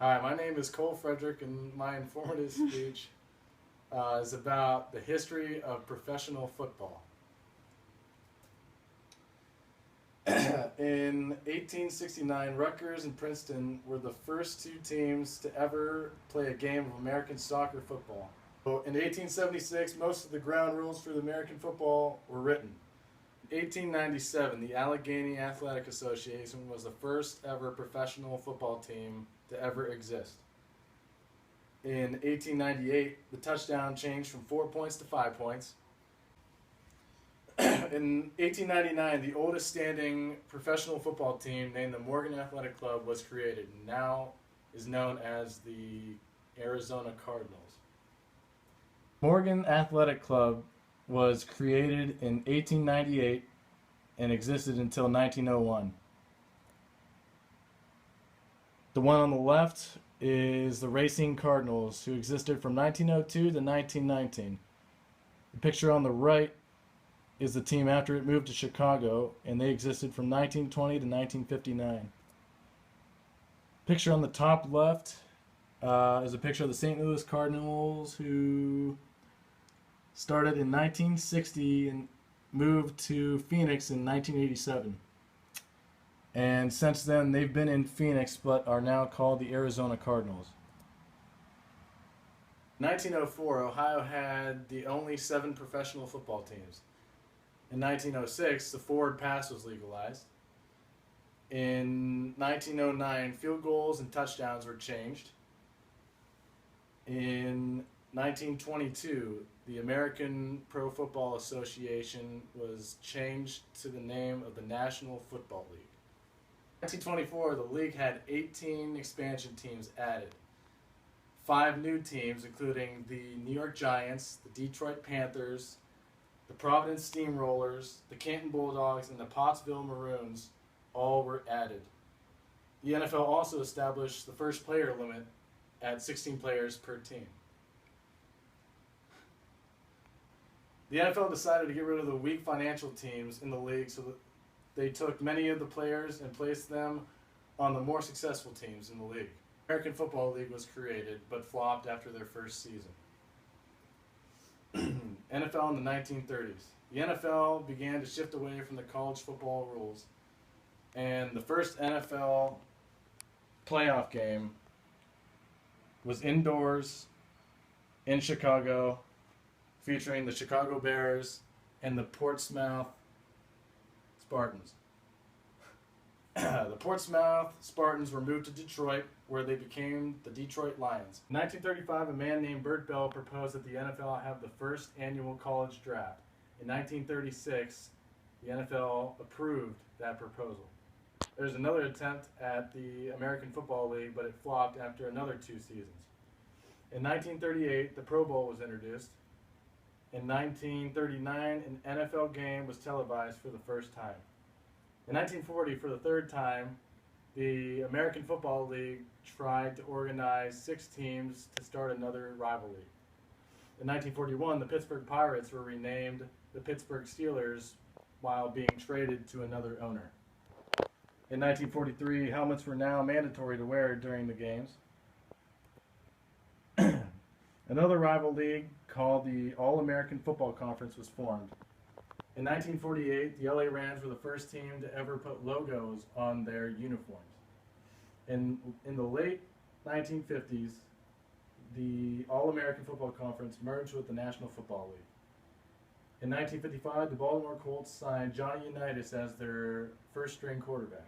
Hi, my name is Cole Frederick, and my informative speech is about the history of professional football. In 1869, Rutgers and Princeton were the first two teams to ever play a game of American soccer football. So in 1876, most of the ground rules for the American football were written. In 1897, the Allegheny Athletic Association was the first ever professional football team to ever exist. In 1898, the touchdown changed from 4 points to 5 points. In 1899, the oldest standing professional football team, named the Morgan Athletic Club, was created and now is known as the Arizona Cardinals. Morgan Athletic Club was created in 1898 and existed until 1901. The one on the left is the Racing Cardinals, who existed from 1902 to 1919. The picture on the right is the team after it moved to Chicago, and they existed from 1920 to 1959. Picture on the top left is a picture of the St. Louis Cardinals, who started in 1960 and moved to Phoenix in 1987. And since then, they've been in Phoenix, but are now called the Arizona Cardinals. In 1904, Ohio had the only 7 professional football teams. In 1906, the forward pass was legalized. In 1909, field goals and touchdowns were changed. In 1922, the American Pro Football Association was changed to the name of the National Football League. In 1924, the league had 18 expansion teams added. 5 new teams, including the New York Giants, the Detroit Panthers, the Providence Steamrollers, the Canton Bulldogs, and the Pottsville Maroons, all were added. The NFL also established the first player limit at 16 players per team. The NFL decided to get rid of the weak financial teams in the league, so that they took many of the players and placed them on the more successful teams in the league. The American Football League was created, but flopped after their first season. NFL in the 1930s. The NFL began to shift away from the college football rules, and the first NFL playoff game was indoors in Chicago, featuring the Chicago Bears and the Portsmouth Spartans. The Portsmouth Spartans were moved to Detroit, where they became the Detroit Lions. In 1935, a man named Bert Bell proposed that the NFL have the first annual college draft. In 1936, the NFL approved that proposal. There was another attempt at the American Football League, but it flopped after another 2 seasons. In 1938, the Pro Bowl was introduced. In 1939, an NFL game was televised for the first time. In 1940, for the third time, the American Football League tried to organize 6 teams to start another rivalry. In 1941, the Pittsburgh Pirates were renamed the Pittsburgh Steelers while being traded to another owner. In 1943, helmets were now mandatory to wear during the games. Another rival league called the All-American Football Conference was formed. In 1948, the LA Rams were the first team to ever put logos on their uniforms. In the late 1950s, the All-American Football Conference merged with the National Football League. In 1955, the Baltimore Colts signed Johnny Unitas as their first-string quarterback.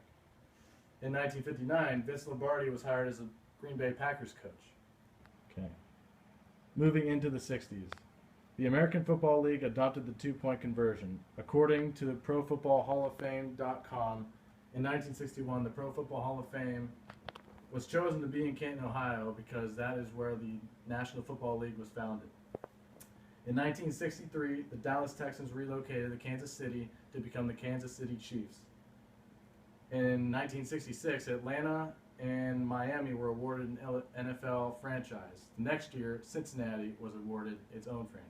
In 1959, Vince Lombardi was hired as a Green Bay Packers coach. Okay. Moving into the 60s. The American Football League adopted the 2-point conversion. According to ProFootballHallOfFame.com, in 1961, the Pro Football Hall of Fame was chosen to be in Canton, Ohio, because that is where the National Football League was founded. In 1963, the Dallas Texans relocated to Kansas City to become the Kansas City Chiefs. In 1966, Atlanta and Miami were awarded an NFL franchise. The next year, Cincinnati was awarded its own franchise.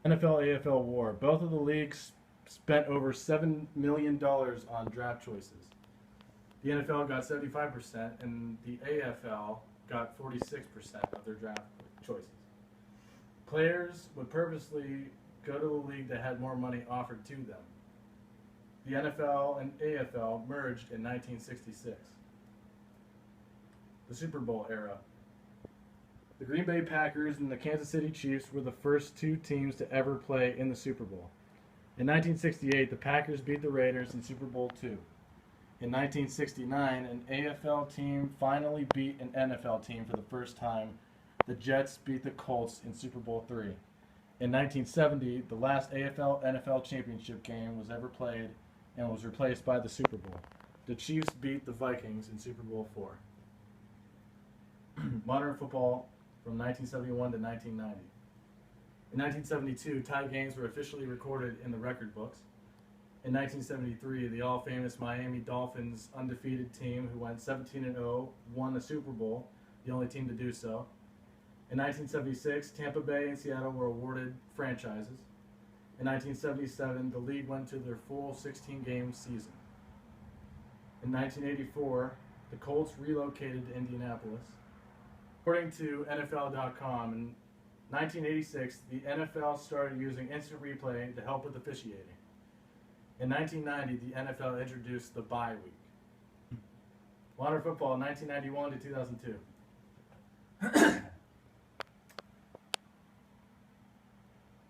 NFL-AFL war. Both of the leagues spent over $7 million on draft choices. The NFL got 75%, and the AFL got 46% of their draft choices. Players would purposely go to the league that had more money offered to them. The NFL and AFL merged in 1966. The Super Bowl era. The Green Bay Packers and the Kansas City Chiefs were the first two teams to ever play in the Super Bowl. In 1968, the Packers beat the Raiders in Super Bowl II. In 1969, an AFL team finally beat an NFL team for the first time. The Jets beat the Colts in Super Bowl III. In 1970, the last AFL-NFL championship game was ever played and was replaced by the Super Bowl. The Chiefs beat the Vikings in Super Bowl IV. Modern football from 1971 to 1990. In 1972, tie games were officially recorded in the record books. In 1973, the all-famous Miami Dolphins undefeated team who went 17-0 won the Super Bowl, the only team to do so. In 1976, Tampa Bay and Seattle were awarded franchises. In 1977, the league went to their full 16-game season. In 1984, the Colts relocated to Indianapolis. According to NFL.com, in 1986, the NFL started using instant replay to help with officiating. In 1990, the NFL introduced the bye week. Modern football, 1991 to 2002.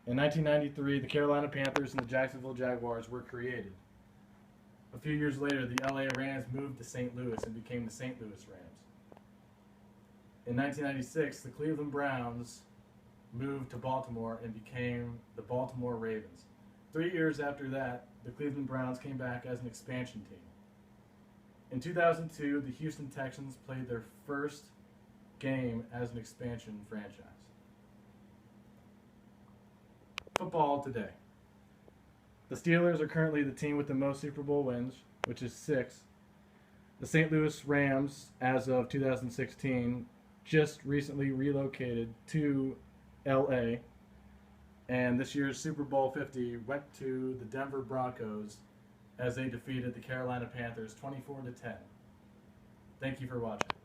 In 1993, the Carolina Panthers and the Jacksonville Jaguars were created. A few years later, the LA Rams moved to St. Louis and became the St. Louis Rams. In 1996, the Cleveland Browns moved to Baltimore and became the Baltimore Ravens. 3 years after that, the Cleveland Browns came back as an expansion team. In 2002, the Houston Texans played their first game as an expansion franchise. Football today. The Steelers are currently the team with the most Super Bowl wins, which is 6. The St. Louis Rams, as of 2016, just recently relocated to LA, and this year's Super Bowl 50 went to the Denver Broncos as they defeated the Carolina Panthers 24-10. Thank you for watching.